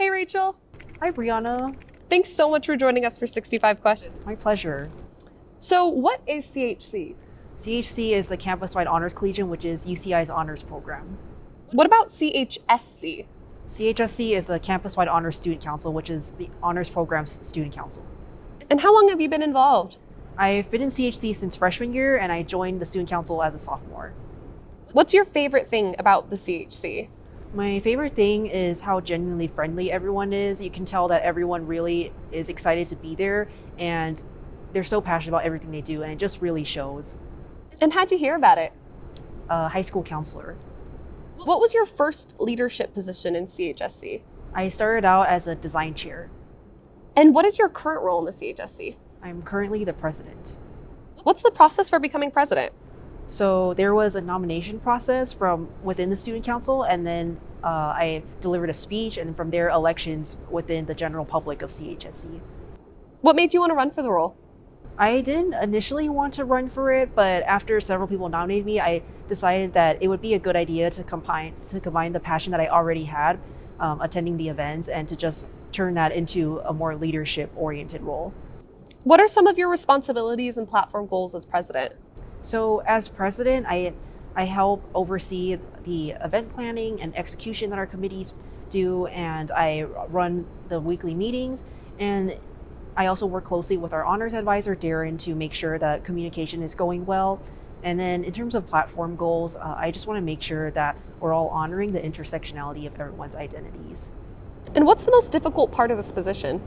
Hey, Rachel. Hi, Brianna. Thanks so much for joining us for 65 Questions. My pleasure. So what is CHC? CHC is the Campuswide Honors Collegium, which is UCI's honors program. What about CHSC? CHSC is the Campuswide Honors Student Council, which is the honors program's student council. And how long have you been involved? I've been in CHC since freshman year, and I joined the student council as a sophomore. What's your favorite thing about the CHC? My favorite thing is how genuinely friendly everyone is. You can tell that everyone really is excited to be there, and they're so passionate about everything they do, and it just really shows. And how'd you hear about it? A high school counselor. What was your first leadership position in CHSC? I started out as a design chair. And what is your current role in the CHSC? I'm currently the president. What's the process for becoming president? So there was a nomination process from within the student council, and then I delivered a speech, and from there elections within the general public of CHSC. What made you want to run for the role? I didn't initially want to run for it, but after several people nominated me, I decided that it would be a good idea to combine the passion that I already had attending the events and to just turn that into a more leadership-oriented role. What are some of your responsibilities and platform goals as president? So as president, I help oversee the event planning and execution that our committees do, and I run the weekly meetings, and I also work closely with our honors advisor, Darren, to make sure that communication is going well. And then in terms of platform goals, I just want to make sure that we're all honoring the intersectionality of everyone's identities. And what's the most difficult part of this position?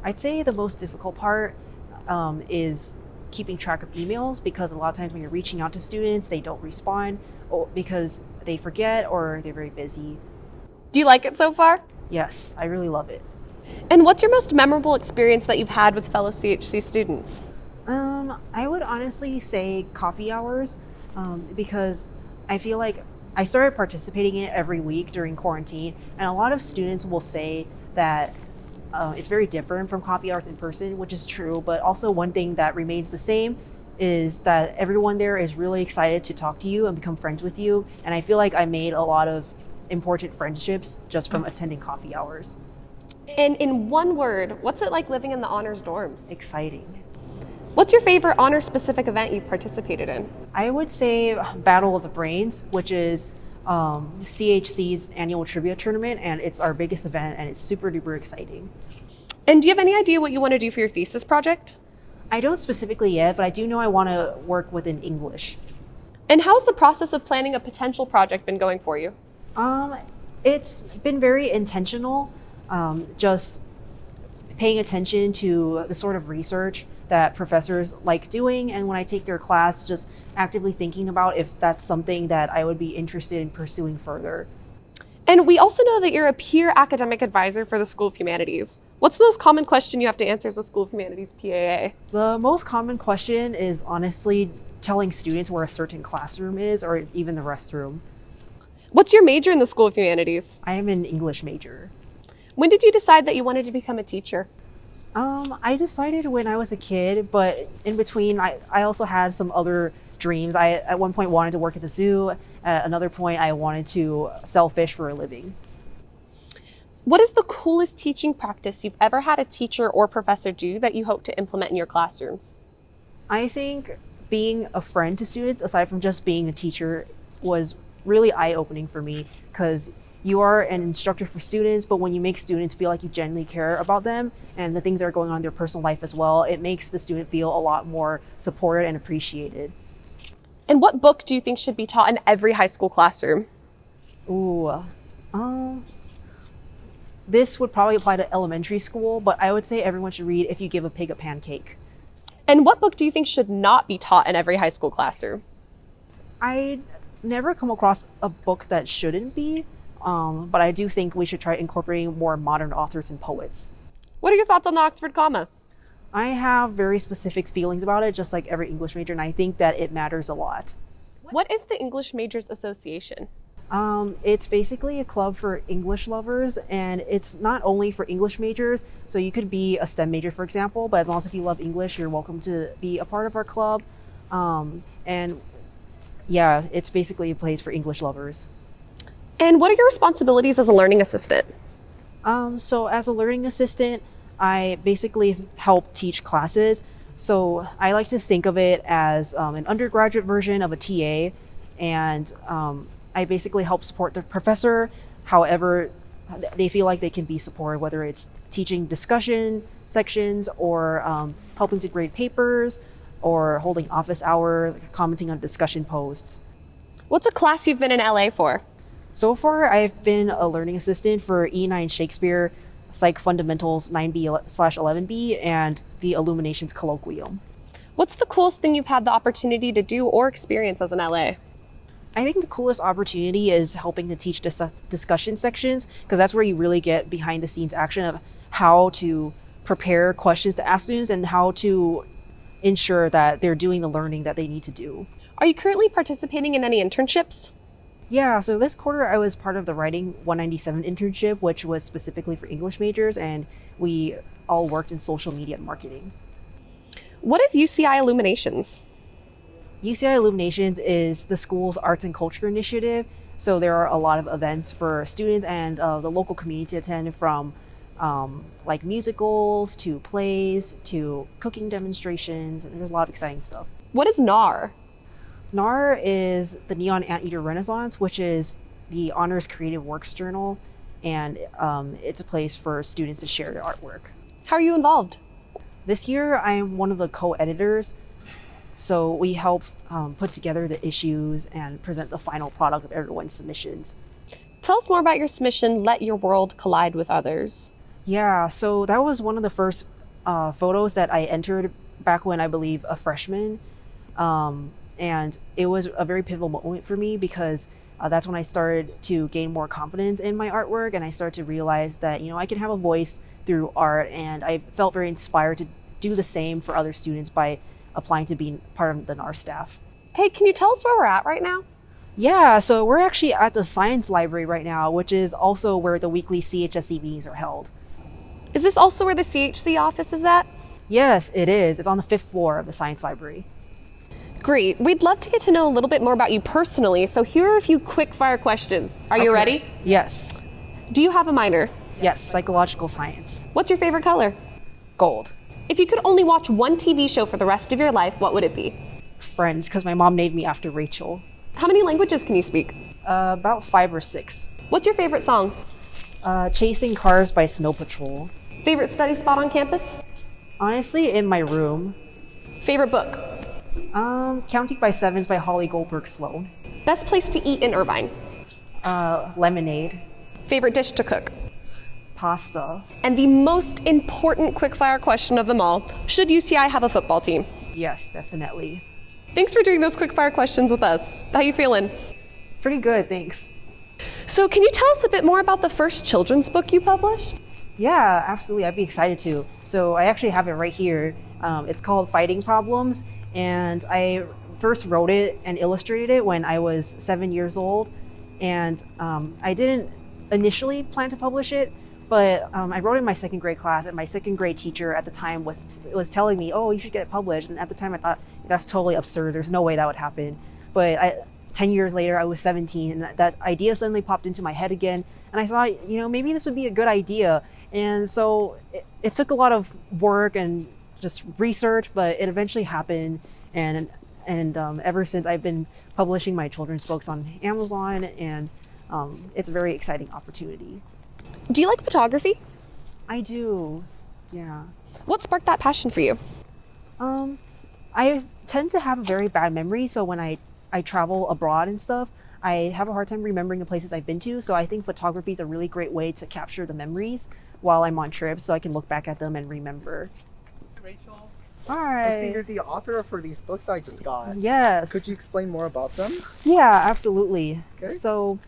I'd say the most difficult part is keeping track of emails, because a lot of times when you're reaching out to students, they don't respond or because they forget or they're very busy. Do you like it so far? Yes, I really love it. And what's your most memorable experience that you've had with fellow CHC students? I would honestly say coffee hours, because I feel like I started participating in it every week during quarantine, and a lot of students will say that it's very different from coffee hours in person, which is true, but also one thing that remains the same is that everyone there is really excited to talk to you and become friends with you, and I feel like I made a lot of important friendships just from attending coffee hours. And in one word, what's it like living in the honors dorms? Exciting. What's your favorite honors-specific event you've participated in? I would say Battle of the Brains, which is CHC's annual trivia tournament, and it's our biggest event, and it's super duper exciting. And do you have any idea what you want to do for your thesis project? I don't specifically yet, but I do know I want to work within English. And how's the process of planning a potential project been going for you? It's been very intentional, just paying attention to the sort of research that professors like doing, and when I take their class, just actively thinking about if that's something that I would be interested in pursuing further. And we also know that you're a peer academic advisor for the School of Humanities. What's the most common question you have to answer as a School of Humanities PAA? The most common question is honestly telling students where a certain classroom is, or even the restroom. What's your major in the School of Humanities? I am an English major. When did you decide that you wanted to become a teacher? I decided when I was a kid, but in between, I also had some other dreams. I, at one point, wanted to work at the zoo. At another point, I wanted to sell fish for a living. What is the coolest teaching practice you've ever had a teacher or professor do that you hope to implement in your classrooms? I think being a friend to students, aside from just being a teacher, was really eye-opening for me, because you are an instructor for students, but when you make students feel like you genuinely care about them and the things that are going on in their personal life as well, it makes the student feel a lot more supported and appreciated. And what book do you think should be taught in every high school classroom? Ooh, this would probably apply to elementary school, but I would say everyone should read If You Give a Pig a Pancake. And what book do you think should not be taught in every high school classroom? I never come across a book that shouldn't be. But I do think we should try incorporating more modern authors and poets. What are your thoughts on the Oxford comma? I have very specific feelings about it, just like every English major, and I think that it matters a lot. What is the English Majors Association? It's basically a club for English lovers, and it's not only for English majors. So you could be a STEM major, for example, but as long as if you love English, you're welcome to be a part of our club. And yeah, it's basically a place for English lovers. And what are your responsibilities as a learning assistant? So as a learning assistant, I basically help teach classes. So I like to think of it as an undergraduate version of a TA, and I basically help support the professor however they feel like they can be supported, whether it's teaching discussion sections or helping to grade papers or holding office hours, commenting on discussion posts. What's a class you've been in LA for? So far, I've been a learning assistant for E9 Shakespeare, Psych Fundamentals 9B/11B, and the Illuminations Colloquium. What's the coolest thing you've had the opportunity to do or experience as an LA? I think the coolest opportunity is helping to teach discussion sections, because that's where you really get behind the scenes action of how to prepare questions to ask students and how to ensure that they're doing the learning that they need to do. Are you currently participating in any internships? Yeah, so this quarter I was part of the Writing 197 internship, which was specifically for English majors, and we all worked in social media and marketing. What is UCI Illuminations? UCI Illuminations is the school's arts and culture initiative. So there are a lot of events for students and the local community to attend, from like musicals to plays to cooking demonstrations. And there's a lot of exciting stuff. What is NAR? NAR is the Neon Anteater Renaissance, which is the Honors Creative Works Journal. And it's a place for students to share their artwork. How are you involved? This year, I'm one of the co-editors. So we help put together the issues and present the final product of everyone's submissions. Tell us more about your submission, Let Your World Collide with Others. Yeah, so that was one of the first photos that I entered back when I believe a freshman. And it was a very pivotal moment for me because that's when I started to gain more confidence in my artwork, and I started to realize that, I can have a voice through art, and I felt very inspired to do the same for other students by applying to be part of the NAR staff. Hey, can you tell us where we're at right now? Yeah, so we're actually at the Science Library right now, which is also where the weekly CHSC meetings are held. Is this also where the CHC office is at? Yes, it is. It's on the 5th floor of the Science Library. Great. We'd love to get to know a little bit more about you personally, so here are a few quick-fire questions. Are you ready? Yes. Do you have a minor? Yes, psychological science. What's your favorite color? Gold. If you could only watch one TV show for the rest of your life, what would it be? Friends, because my mom named me after Rachel. How many languages can you speak? About 5 or 6. What's your favorite song? Chasing Cars by Snow Patrol. Favorite study spot on campus? Honestly, in my room. Favorite book? Counting by Sevens by Holly Goldberg Sloan. Best place to eat in Irvine? Lemonade. Favorite dish to cook? Pasta. And the most important quickfire question of them all, should UCI have a football team? Yes, definitely. Thanks for doing those quickfire questions with us. How you feeling? Pretty good, thanks. So can you tell us a bit more about the first children's book you published? Yeah, absolutely. I'd be excited to. So I actually have it right here. It's called Fighting Problems, and I first wrote it and illustrated it when I was 7 years old. And I didn't initially plan to publish it, but I wrote in my second grade class, and my second grade teacher at the time was telling me, oh, you should get it published. And at the time I thought, that's totally absurd. There's no way that would happen. But 10 years later, I was 17, and that idea suddenly popped into my head again. And I thought, maybe this would be a good idea. And so it took a lot of work and just research, but it eventually happened. And ever since, I've been publishing my children's books on Amazon, and it's a very exciting opportunity. Do you like photography? I do, yeah. What sparked that passion for you? I tend to have a very bad memory, so when I travel abroad and stuff, I have a hard time remembering the places I've been to. So I think photography is a really great way to capture the memories while I'm on trips, so I can look back at them and remember. Rachel, Hi. I see you're the author for these books that I just got. Yes. Could you explain more about them? Yeah, absolutely. Okay. So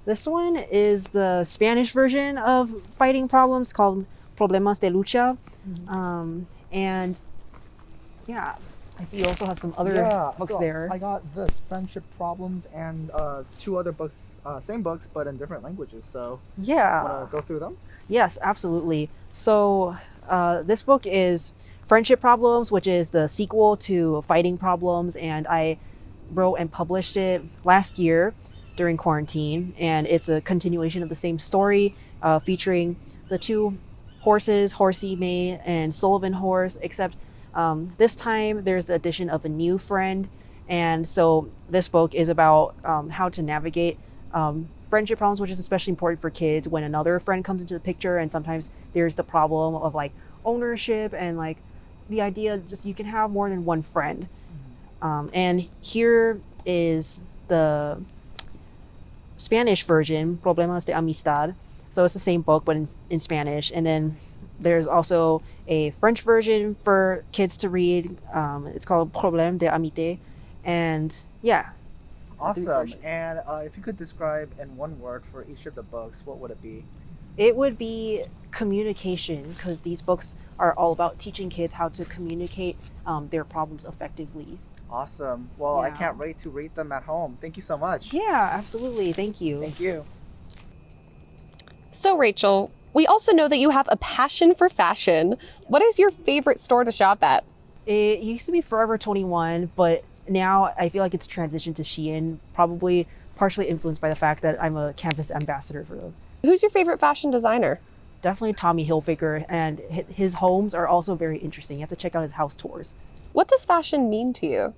this one is the Spanish version of Fighting Problems, called Problemas de Lucha. And yeah, I see you also have some other books so there. I got this, Friendship Problems, and 2 other books, same books, but in different languages. So Yeah. want to go through them? Yes, absolutely. So this book is Friendship Problems, which is the sequel to Fighting Problems, and I wrote and published it last year. during quarantine, and it's a continuation of the same story, featuring the two horses, Horsey May and Sullivan Horse, except this time there's the addition of a new friend. And so this book is about how to navigate friendship problems, which is especially important for kids when another friend comes into the picture. And sometimes there's the problem of like ownership and like the idea just you can have more than one friend. And here is the Spanish version, Problemas de Amistad. So it's the same book, but in Spanish. And then there's also a French version for kids to read. It's called Problème de Amitié. And yeah. Awesome. And if you could describe in one word for each of the books, what would it be? It would be communication, because these books are all about teaching kids how to communicate their problems effectively. Awesome. Well, I Yeah. can't wait to read them at home. Thank you so much. Yeah, absolutely. Thank you. Thank you. So, Rachel, we also know that you have a passion for fashion. What is your favorite store to shop at? It used to be Forever 21, but now I feel like it's transitioned to Shein, probably partially influenced by the fact that I'm a campus ambassador for them. Who's your favorite fashion designer? Definitely Tommy Hilfiger, and his homes are also very interesting. You have to check out his house tours. What does fashion mean to you?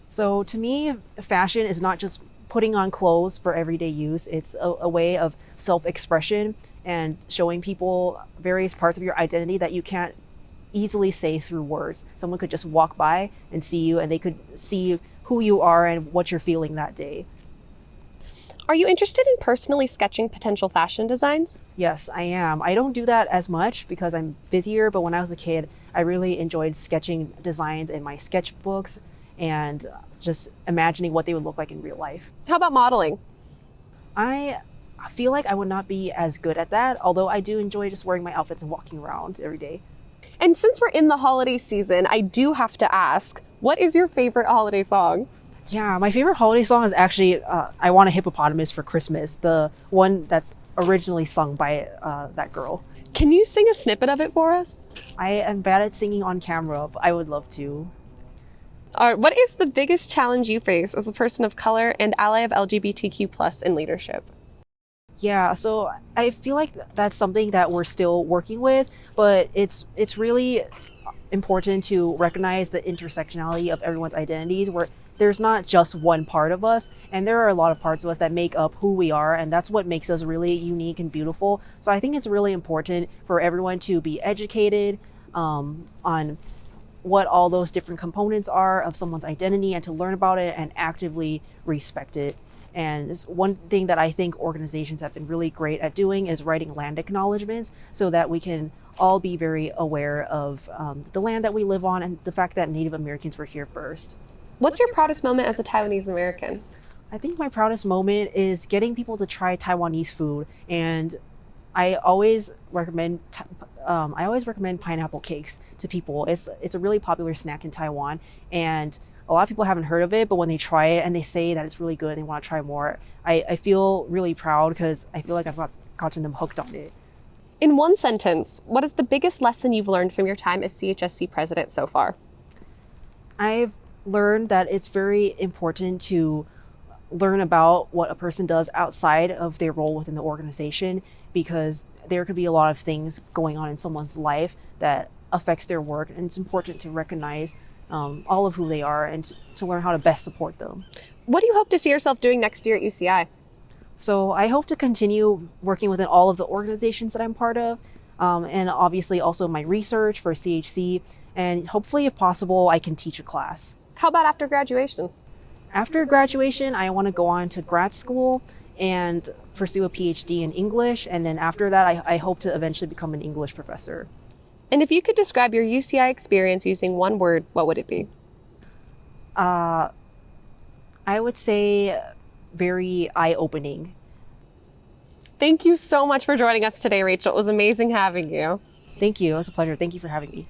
So to me, fashion is not just putting on clothes for everyday use. It's a way of self-expression and showing people various parts of your identity that you can't easily say through words. Someone could just walk by and see you, and they could see who you are and what you're feeling that day. Are you interested in personally sketching potential fashion designs? Yes, I am. I don't do that as much because I'm busier, but when I was a kid, I really enjoyed sketching designs in my sketchbooks and just imagining what they would look like in real life. How about modeling? I feel like I would not be as good at that, although I do enjoy just wearing my outfits and walking around every day. And since we're in the holiday season, I do have to ask, what is your favorite holiday song? Yeah, my favorite holiday song is actually I Want a Hippopotamus for Christmas, the one that's originally sung by that girl. Can you sing a snippet of it for us? I am bad at singing on camera, but I would love to. All right, what is the biggest challenge you face as a person of color and ally of LGBTQ+ in leadership? Yeah, so I feel like that's something that we're still working with, but it's really important to recognize the intersectionality of everyone's identities, where there's not just one part of us, and there are a lot of parts of us that make up who we are, and that's what makes us really unique and beautiful. So I think it's really important for everyone to be educated on what all those different components are of someone's identity, and to learn about it and actively respect it. And one thing that I think organizations have been really great at doing is writing land acknowledgements so that we can all be very aware of the land that we live on and the fact that Native Americans were here first. What's your proudest moment as a Taiwanese American? I think my proudest moment is getting people to try Taiwanese food, and I always recommend pineapple cakes to people. It's a really popular snack in Taiwan, and a lot of people haven't heard of it, but when they try it and they say that it's really good and they want to try more, I feel really proud because I feel like I've gotten them hooked on it. In one sentence, what is the biggest lesson you've learned from your time as CHSC president so far? I've learned that it's very important to learn about what a person does outside of their role within the organization, because there could be a lot of things going on in someone's life that affects their work, and it's important to recognize all of who they are and to learn how to best support them. What do you hope to see yourself doing next year at UCI? So I hope to continue working within all of the organizations that I'm part of, and obviously also my research for CHC, and hopefully, if possible, I can teach a class. How about after graduation? After graduation, I want to go on to grad school and pursue a PhD in English, and then after that, I hope to eventually become an English professor. And if you could describe your UCI experience using one word, what would it be? I would say very eye-opening. Thank you so much for joining us today, Rachel. It was amazing having you. Thank you. It was a pleasure. Thank you for having me.